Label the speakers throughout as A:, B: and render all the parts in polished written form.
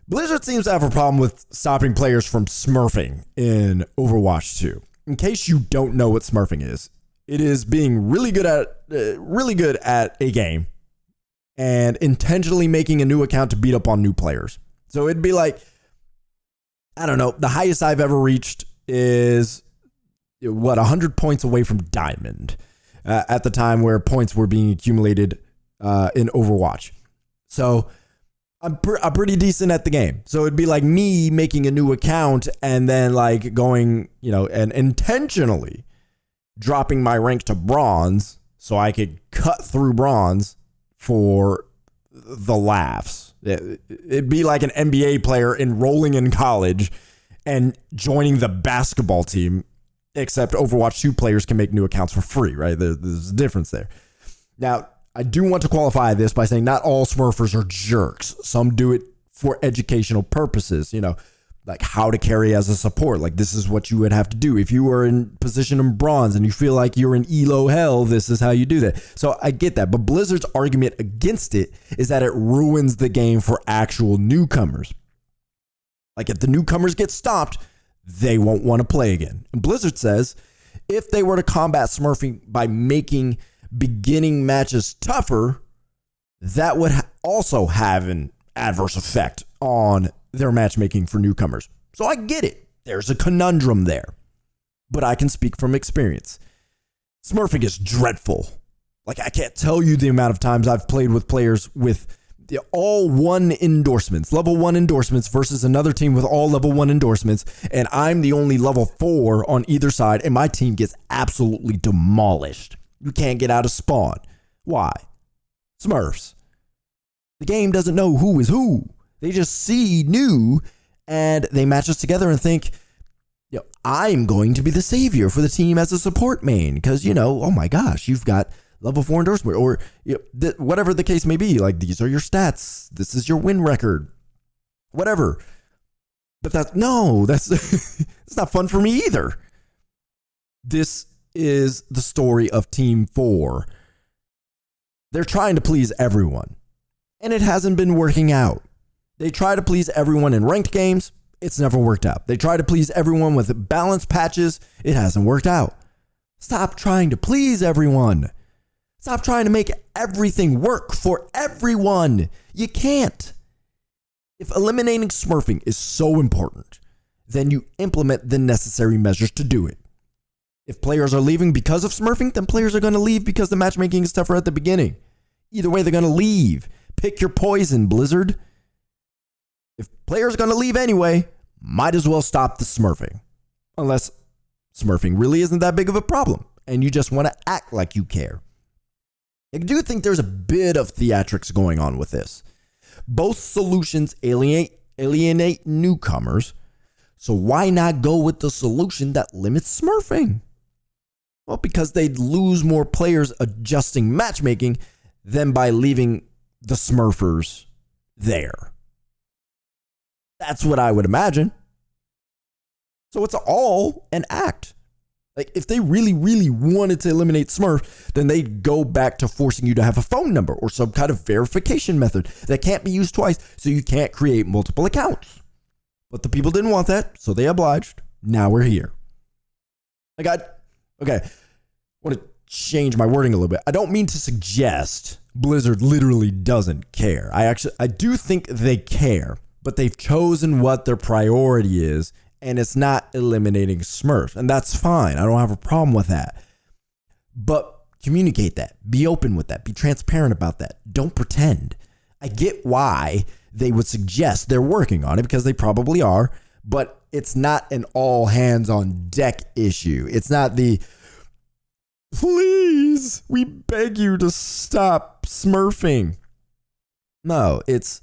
A: Blizzard seems to have a problem with stopping players from smurfing in Overwatch 2. In case you don't know what smurfing is, it is being really good at a game and intentionally making a new account to beat up on new players. So it'd be like, I don't know, the highest I've ever reached is 100 points away from Diamond at the time where points were being accumulated in Overwatch. So I'm pretty decent at the game. So it'd be like me making a new account and then like going, and intentionally dropping my rank to bronze so I could cut through bronze for the laughs. It'd be like an NBA player enrolling in college and joining the basketball team, except Overwatch 2 players can make new accounts for free, right? There's a difference there. Now, I do want to qualify this by saying not all Smurfers are jerks. Some do it for educational purposes, like how to carry as a support. Like this is what you would have to do. If you were in position in bronze and you feel like you're in elo hell, this is how you do that. So I get that. But Blizzard's argument against it is that it ruins the game for actual newcomers. Like if the newcomers get stopped, they won't want to play again. And Blizzard says if they were to combat smurfing by making beginning matches tougher, that would also have an adverse effect on their matchmaking for newcomers. So I get it. There's a conundrum there. But I can speak from experience. Smurfing is dreadful. Like I can't tell you the amount of times I've played with players with all level 1 endorsements versus another team with all level 1 endorsements, and I'm the only level 4 on either side, and my team gets absolutely demolished. You can't get out of spawn. Why? Smurfs. The game doesn't know who is who. They just see new and they match us together and think, I'm going to be the savior for the team as a support main because, oh my gosh, you've got level 4 endorsement or whatever the case may be. Like these are your stats. This is your win record, whatever. But that's it's not fun for me either. This is the story of Team 4. They're trying to please everyone, and it hasn't been working out. They try to please everyone in ranked games. It's never worked out. They try to please everyone with balanced patches. It hasn't worked out. Stop trying to please everyone. Stop trying to make everything work for everyone. You can't. If eliminating smurfing is so important, then you implement the necessary measures to do it. If players are leaving because of smurfing, then players are going to leave because the matchmaking is tougher at the beginning. Either way, they're going to leave. Pick your poison, Blizzard. If players are going to leave anyway, might as well stop the smurfing. Unless smurfing really isn't that big of a problem and you just want to act like you care. I do think there's a bit of theatrics going on with this. Both solutions alienate newcomers, so why not go with the solution that limits smurfing? Well, because they'd lose more players adjusting matchmaking than by leaving the smurfers there. That's what I would imagine. So it's all an act. Like if they really, really wanted to eliminate Smurf, then they'd go back to forcing you to have a phone number or some kind of verification method that can't be used twice, so you can't create multiple accounts. But the people didn't want that, so they obliged. Now we're here. I want to change my wording a little bit. I don't mean to suggest Blizzard literally doesn't care. I do think they care, but they've chosen what their priority is. And it's not eliminating Smurfs. And that's fine. I don't have a problem with that. But communicate that. Be open with that. Be transparent about that. Don't pretend. I get why they would suggest they're working on it because they probably are. But it's not an all hands on deck issue. It's not the, please, we beg you to stop Smurfing. No, it's,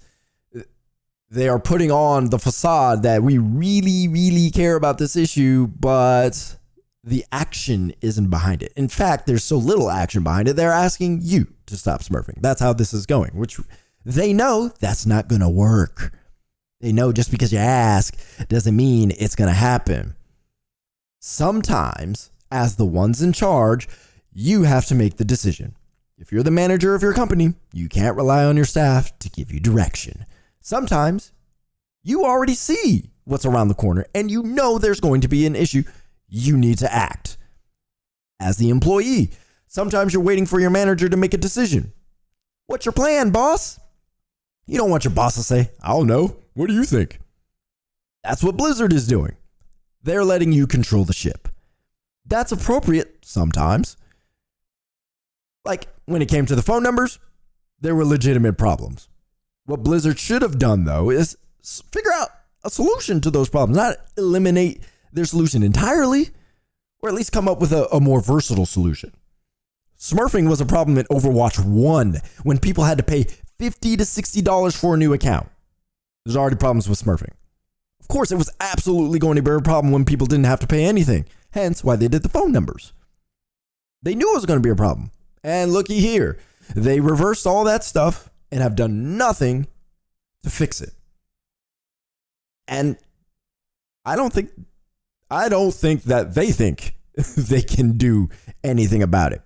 A: they are putting on the facade that we really, really care about this issue, but the action isn't behind it. In fact, there's so little action behind it, they're asking you to stop smurfing. That's how this is going, which they know that's not going to work. They know just because you ask doesn't mean it's going to happen. Sometimes, as the ones in charge, you have to make the decision. If you're the manager of your company, you can't rely on your staff to give you direction. Sometimes You already see what's around the corner and you know there's going to be an issue. You need to act. As the employee, sometimes you're waiting for your manager to make a decision. What's your plan, boss? You don't want your boss to say, I don't know. What do you think? That's what Blizzard is doing. They're letting you control the ship. That's appropriate sometimes. Like when it came to the phone numbers, there were legitimate problems. What Blizzard should have done, though, is figure out a solution to those problems, not eliminate their solution entirely, or at least come up with a more versatile solution. Smurfing was a problem in Overwatch 1 when people had to pay $50 to $60 for a new account. There's already problems with smurfing. Of course, it was absolutely going to be a problem when people didn't have to pay anything, hence why they did the phone numbers. They knew it was going to be a problem. And looky here, they reversed all that stuff and have done nothing to fix it. And I don't think that they think they can do anything about it.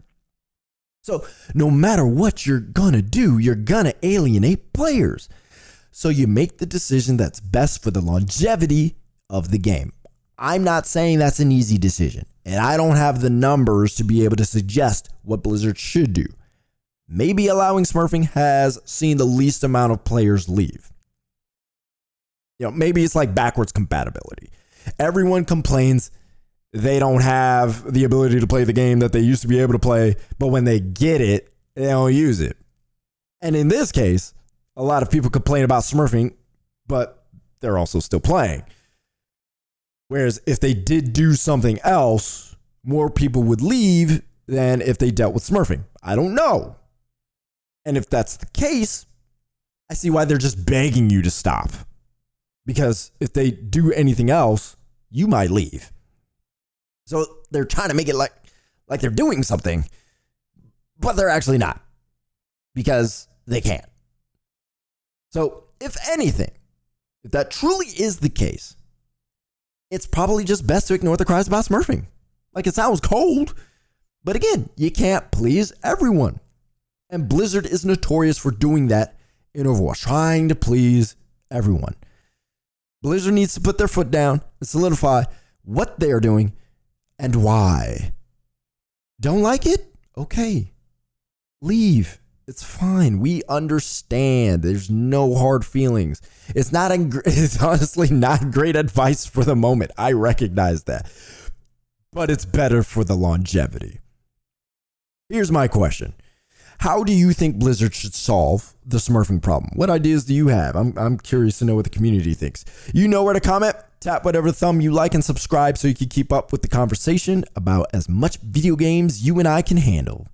A: So no matter what you're gonna do, you're gonna alienate players. So you make the decision that's best for the longevity of the game. I'm not saying that's an easy decision, and I don't have the numbers to be able to suggest what Blizzard should do. Maybe allowing smurfing has seen the least amount of players leave. Maybe it's like backwards compatibility. Everyone complains they don't have the ability to play the game that they used to be able to play, but when they get it, they don't use it. And in this case, a lot of people complain about smurfing, but they're also still playing. Whereas if they did do something else, more people would leave than if they dealt with smurfing. I don't know. And if that's the case, I see why they're just begging you to stop. Because if they do anything else, you might leave. So they're trying to make it like they're doing something, but they're actually not. Because they can't. So if anything, if that truly is the case, it's probably just best to ignore the cries about smurfing. Like, it sounds cold, but again, you can't please everyone. And Blizzard is notorious for doing that in Overwatch, trying to please everyone. Blizzard needs to put their foot down and solidify what they are doing and why. Don't like it? Okay. Leave. It's fine. We understand. There's no hard feelings. It's honestly not great advice for the moment. I recognize that. But it's better for the longevity. Here's my question. How do you think Blizzard should solve the smurfing problem? What ideas do you have? I'm curious to know what the community thinks. You know where to comment. Tap whatever thumb you like and subscribe so you can keep up with the conversation about as much video games you and I can handle.